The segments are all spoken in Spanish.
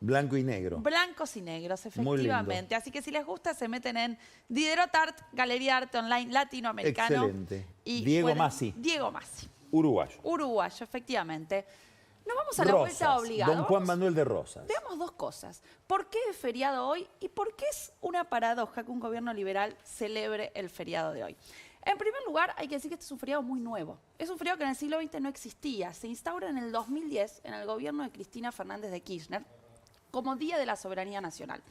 Blanco y negro. Blancos y negros, Muy efectivamente. Así que si les gusta, se meten en Diderot Art, Galería Arte Online Latinoamericano. Excelente. Y, Diego Massi. Diego Massi. Uruguayo. Uruguayo, efectivamente. Nos vamos a la Rosas, vuelta obligada. Don Juan Manuel de Rosas. Veamos dos cosas. ¿Por qué es feriado hoy y por qué es una paradoja que un gobierno liberal celebre el feriado de hoy? En primer lugar, hay que decir que este es un feriado muy nuevo. Es un feriado que en el siglo XX no existía. Se instaura en el 2010 en el gobierno de Cristina Fernández de Kirchner como Día de la Soberanía Nacional.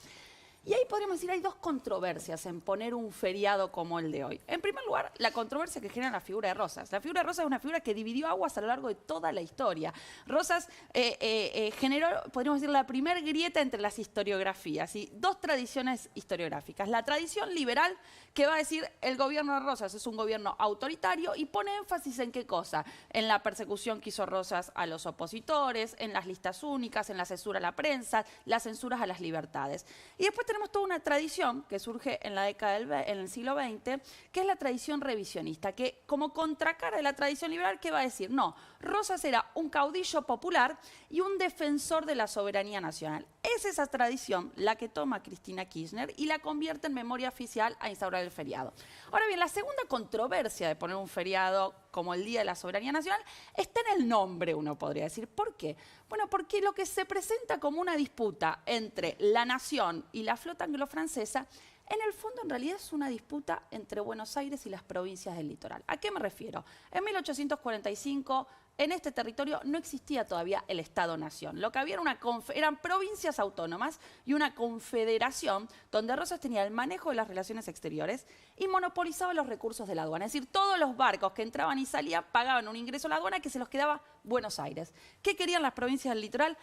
Y ahí podríamos decir, hay dos controversias en poner un feriado como el de hoy. En primer lugar, la controversia que genera la figura de Rosas. La figura de Rosas es una figura que dividió aguas a lo largo de toda la historia. Rosas generó, podríamos decir, la primer grieta entre las historiografías y dos tradiciones historiográficas. La tradición liberal, que va a decir el gobierno de Rosas es un gobierno autoritario y pone énfasis en qué cosa. En la persecución que hizo Rosas a los opositores, en las listas únicas, en la censura a la prensa, las censuras a las libertades. Y después tenemos toda una tradición que surge en la década en el siglo XX, que es la tradición revisionista, que como contracara de la tradición liberal, ¿qué va a decir? No, Rosas era un caudillo popular y un defensor de la soberanía nacional. Es esa tradición la que toma Cristina Kirchner y la convierte en memoria oficial a instaurar el feriado. Ahora bien, la segunda controversia de poner un feriado como el Día de la Soberanía Nacional está en el nombre, uno podría decir. ¿Por qué? Bueno, porque lo que se presenta como una disputa entre la nación y la flota anglo-francesa, en el fondo en realidad es una disputa entre Buenos Aires y las provincias del litoral. ¿A qué me refiero? En 1845, en este territorio no existía todavía el Estado-Nación. Lo que había era eran provincias autónomas y una confederación donde Rosas tenía el manejo de las relaciones exteriores y monopolizaba los recursos de la aduana. Es decir, todos los barcos que entraban y salían pagaban un ingreso a la aduana que se los quedaba Buenos Aires. ¿Qué querían las provincias del litoral?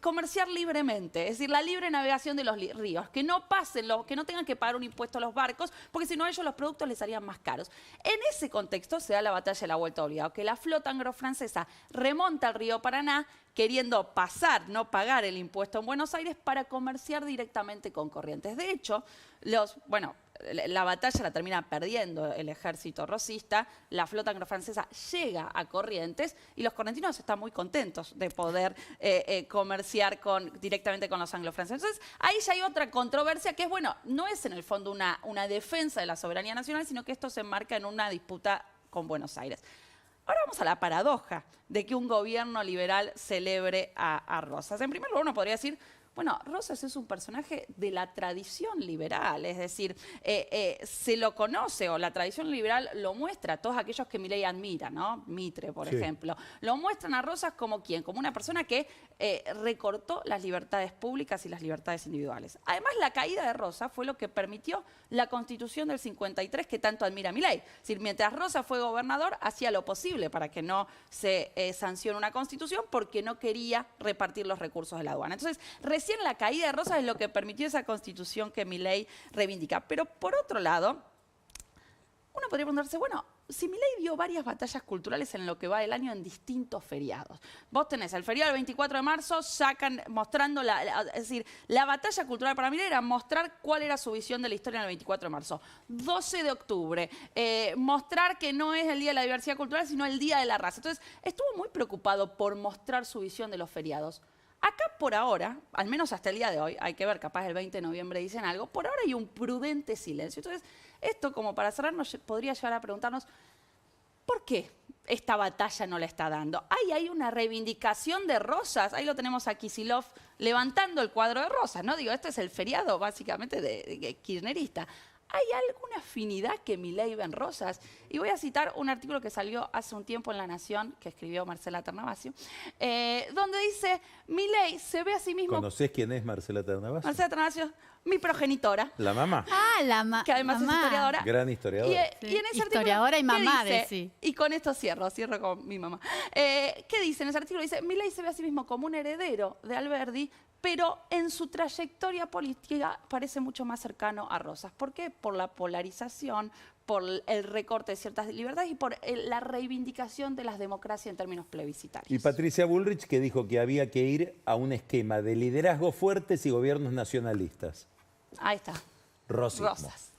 Comerciar libremente, es decir, la libre navegación de los ríos, que no pasen, que no tengan que pagar un impuesto a los barcos, porque si no a ellos los productos les salían más caros. En ese contexto se da la batalla de la Vuelta Obligada, que la flota anglo-francesa remonta al río Paraná, queriendo pasar, no pagar el impuesto en Buenos Aires para comerciar directamente con Corrientes. De hecho, la batalla la termina perdiendo el ejército rosista, la flota anglo-francesa llega a Corrientes y los correntinos están muy contentos de poder comerciar directamente con los anglo-franceses. Entonces, ahí ya hay otra controversia que es, bueno, no es en el fondo una defensa de la soberanía nacional, sino que esto se enmarca en una disputa con Buenos Aires. Ahora vamos a la paradoja de que un gobierno liberal celebre a Rosas. En primer lugar, uno podría decir, bueno, Rosas es un personaje de la tradición liberal, es decir, se lo conoce o la tradición liberal lo muestra a todos aquellos que Milei admira, ¿no? Mitre, por ejemplo. Lo muestran a Rosas como ¿quién? Como una persona que recortó las libertades públicas y las libertades individuales. Además, la caída de Rosas fue lo que permitió la Constitución del 53 que tanto admira Milei. Es decir, mientras Rosas fue gobernador, hacía lo posible para que no se sancione una Constitución porque no quería repartir los recursos de la aduana. Entonces, recién la caída de Rosas es lo que permitió esa Constitución que Milei reivindica. Pero por otro lado, uno podría preguntarse, bueno, si Milei dio varias batallas culturales en lo que va del año en distintos feriados. Vos tenés el feriado del 24 de marzo, mostrando es decir, la batalla cultural para Milei era mostrar cuál era su visión de la historia en el 24 de marzo. 12 de octubre, mostrar que no es el Día de la Diversidad Cultural, sino el Día de la Raza. Entonces, estuvo muy preocupado por mostrar su visión de los feriados. Acá por ahora, al menos hasta el día de hoy, hay que ver, capaz el 20 de noviembre dicen algo, por ahora hay un prudente silencio. Entonces, esto como para cerrar nos podría llevar a preguntarnos, ¿por qué esta batalla no la está dando? Hay una reivindicación de Rosas, ahí lo tenemos a Kicillof levantando el cuadro de Rosas, ¿no? Digo, este es el feriado básicamente de kirchnerista. ¿Hay alguna afinidad que Milei ve en Rosas? Y voy a citar un artículo que salió hace un tiempo en La Nación, que escribió Marcela Ternavasio, donde dice, Milei se ve a sí mismo... ¿Conocés quién es Marcela Ternavasio? Marcela Ternavasio, mi progenitora. La mamá. Ah, que además es historiadora. Gran historiadora. Y en ese historiadora artículo, y mamá dice? de sí. Y con esto cierro con mi mamá. ¿Qué dice en ese artículo? Dice, Milei se ve a sí mismo como un heredero de Alberdi, pero en su trayectoria política parece mucho más cercano a Rosas. ¿Por qué? Por la polarización, por el recorte de ciertas libertades y por la reivindicación de las democracias en términos plebiscitarios. Y Patricia Bullrich, que dijo que había que ir a un esquema de liderazgos fuertes y gobiernos nacionalistas. Ahí está. Rosismo. Rosas.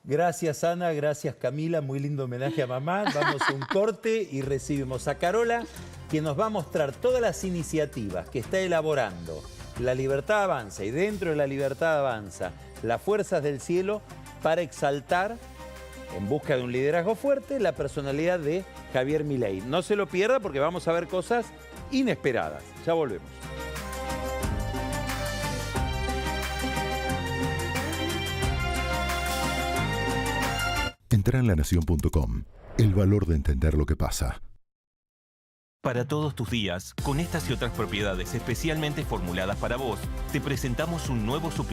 Gracias, Ana. Gracias, Camila. Muy lindo homenaje a mamá. Vamos a un corte y recibimos a Carola, que nos va a mostrar todas las iniciativas que está elaborando La Libertad Avanza y dentro de La Libertad Avanza, las fuerzas del cielo para exaltar, en busca de un liderazgo fuerte, la personalidad de Javier Milei. No se lo pierda porque vamos a ver cosas inesperadas. Ya volvemos. Entra en lanación.com. El valor de entender lo que pasa. Para todos tus días, con estas y otras propiedades especialmente formuladas para vos, te presentamos un nuevo suplemento.